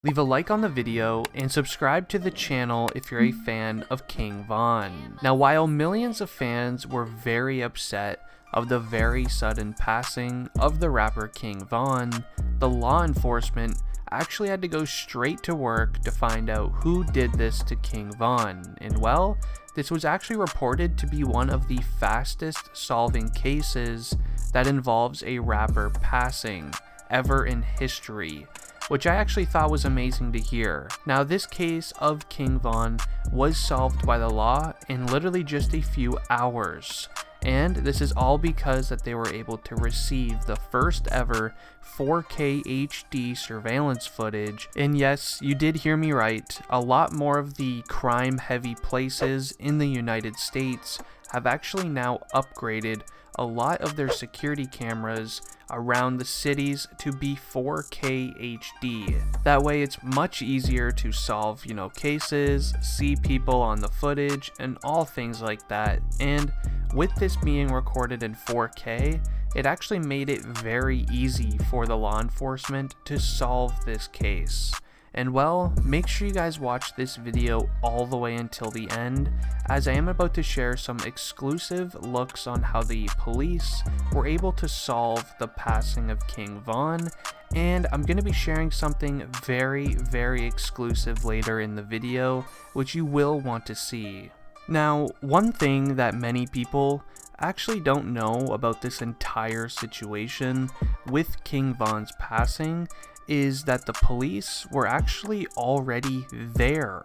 Leave a like on the video and subscribe to the channel if you're a fan of King Von. Now, while millions of fans were very upset of the very sudden passing of the rapper King Von, the law enforcement actually had to go straight to work to find out who did this to King Von. And well, this was actually reported to be one of the fastest solving cases that involves a rapper passing ever in history, which I actually thought was amazing to hear. Now, this case of King Von was solved by the law in literally just a few hours. And this is all because that they were able to receive the first ever 4K HD surveillance footage. And yes, you did hear me right, a lot more of the crime heavy places in the United States have actually now upgraded a lot of their security cameras around the cities to be 4K HD. That way it's much easier to solve, cases, see people on the footage, and all things like that. And with this being recorded in 4K, it actually made it very easy for the law enforcement to solve this case. And well, make sure you guys watch this video all the way until the end, as I am about to share some exclusive looks on how the police were able to solve the passing of King Von, and I'm going to be sharing something very, very exclusive later in the video, which you will want to see. Now, one thing that many people actually don't know about this entire situation with King Von's passing is that the police were actually already there.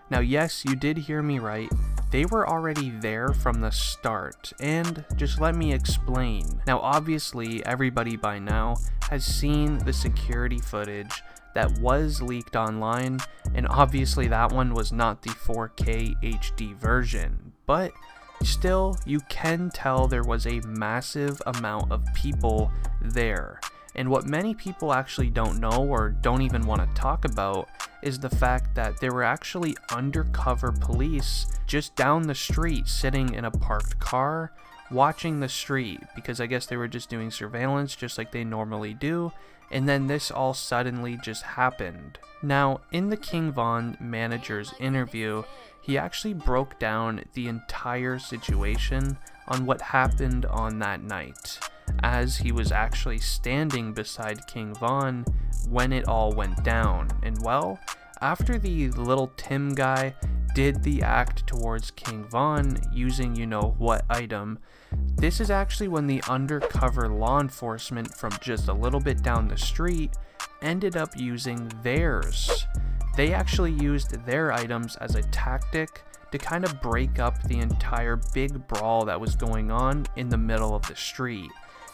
Now, yes, you did hear me right. They were already there from the start, and just let me explain. Now, obviously, everybody by now has seen the security footage that was leaked online, and obviously that one was not the 4K HD version, but still, you can tell there was a massive amount of people there. And what many people actually don't know or don't even want to talk about is the fact that there were actually undercover police just down the street sitting in a parked car watching the street, because I guess they were just doing surveillance just like they normally do, and then this all suddenly just happened. Now, in the King Von manager's interview, he actually broke down the entire situation on what happened on that night, as he was actually standing beside King Von when it all went down. And well, after the little Tim guy did the act towards King Von using what item, this is actually when the undercover law enforcement from just a little bit down the street ended up using theirs. They actually used their items as a tactic to kind of break up the entire big brawl that was going on in the middle of the street.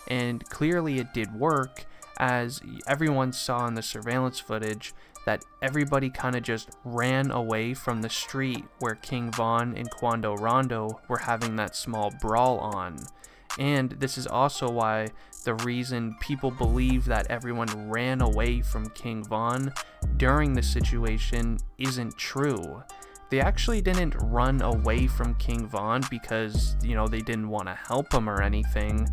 And clearly it did work, as everyone saw in the surveillance footage that everybody kind of just ran away from the street where King Von and Quando Rondo were having that small brawl on. And this is also why the reason people believe that everyone ran away from King Von during the situation isn't true. They actually didn't run away from King Von because, they didn't want to help him or anything,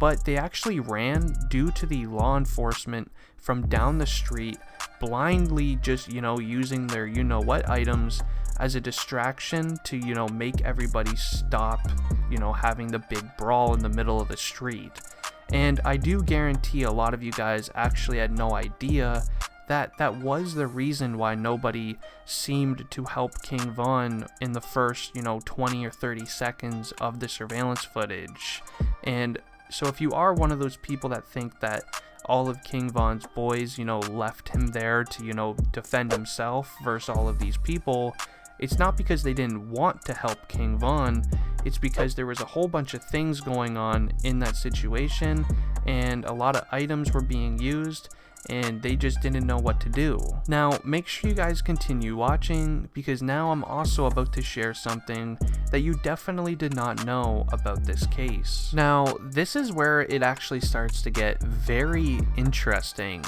but they actually ran due to the law enforcement from down the street blindly just, using their what items as a distraction to, make everybody stop, having the big brawl in the middle of the street. And I do guarantee a lot of you guys actually had no idea that that was the reason why nobody seemed to help King Von in the first, 20 or 30 seconds of the surveillance footage. And so if you are one of those people that think that all of King Von's boys, left him there to, defend himself versus all of these people, it's not because they didn't want to help King Von, it's because there was a whole bunch of things going on in that situation, and a lot of items were being used, and they just didn't know what to do. Now, make sure you guys continue watching, because now I'm also about to share something that you definitely did not know about this case. Now, this is where it actually starts to get very interesting.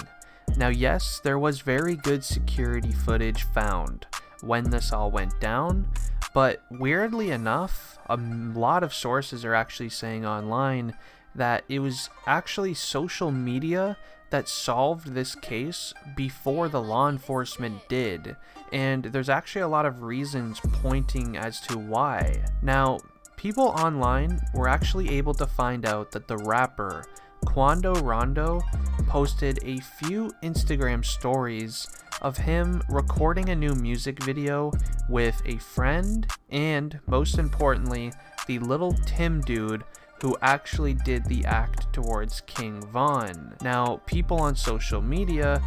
Now, yes, there was very good security footage found when this all went down, but weirdly enough, a lot of sources are actually saying online that it was actually social media that solved this case before the law enforcement did, and there's actually a lot of reasons pointing as to why. Now, people online were actually able to find out that the rapper Quando Rondo posted a few Instagram stories of him recording a new music video with a friend, and most importantly, the little Tim dude who actually did the act towards King Von. Now, people on social media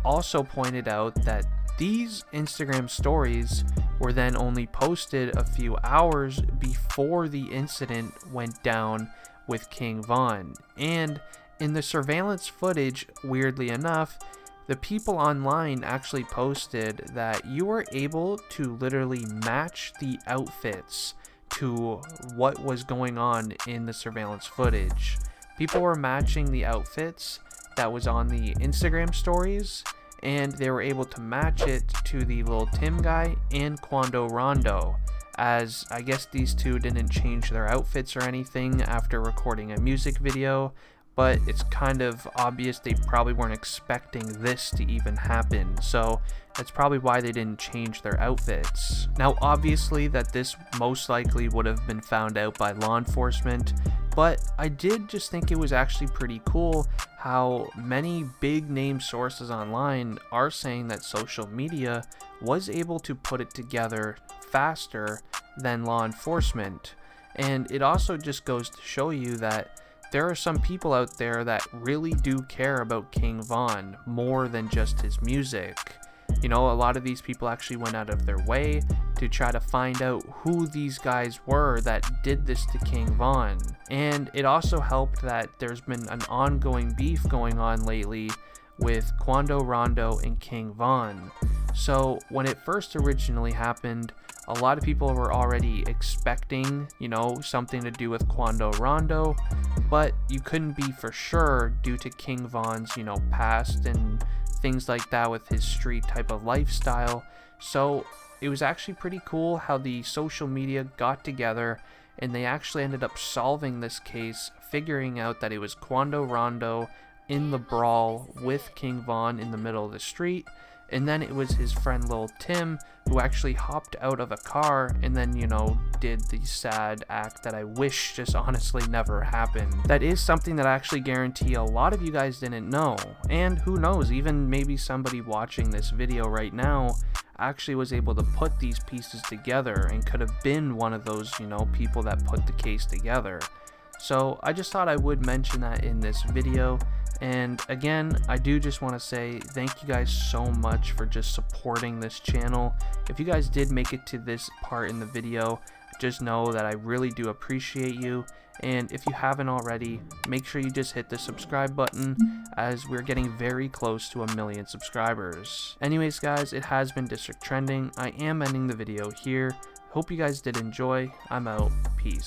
also pointed out that these Instagram stories were then only posted a few hours before the incident went down with King Von. And in the surveillance footage, weirdly enough, the people online actually posted that you were able to literally match the outfits to what was going on in the surveillance footage. People were matching the outfits that was on the Instagram stories, and they were able to match it to the Lil Tim guy and Quando Rondo, as I guess these two didn't change their outfits or anything after recording a music video, but it's kind of obvious they probably weren't expecting this to even happen, so that's probably why they didn't change their outfits. Now, obviously that this most likely would have been found out by law enforcement, but I did just think it was actually pretty cool how many big name sources online are saying that social media was able to put it together faster than law enforcement. And it also just goes to show you that there are some people out there that really do care about King Von more than just his music. You know, a lot of these people actually went out of their way to try to find out who these guys were that did this to King Von. And it also helped that there's been an ongoing beef going on lately with Quando Rondo and King Von. So when it first originally happened, a lot of people were already expecting, you know, something to do with Quando Rondo, but you couldn't be for sure due to King Von's, you know, past and things like that with his street type of lifestyle. So it was actually pretty cool how the social media got together and they actually ended up solving this case, figuring out that it was Quando Rondo in the brawl with King Von in the middle of the street. And then it was his friend Lil Tim who actually hopped out of a car and then, you know, did the sad act that I wish just honestly never happened. That is something that I actually guarantee a lot of you guys didn't know. And who knows, even maybe somebody watching this video right now actually was able to put these pieces together and could have been one of those, you know, people that put the case together. So I just thought I would mention that in this video. And again, I do just want to say thank you guys so much for just supporting this channel. If you guys did make it to this part in the video, just know that I really do appreciate you. And if you haven't already, make sure you just hit the subscribe button, as we're getting very close to 1 million subscribers. Anyways guys, it has been District Trending. I am ending the video here. Hope you guys did enjoy. I'm out. Peace.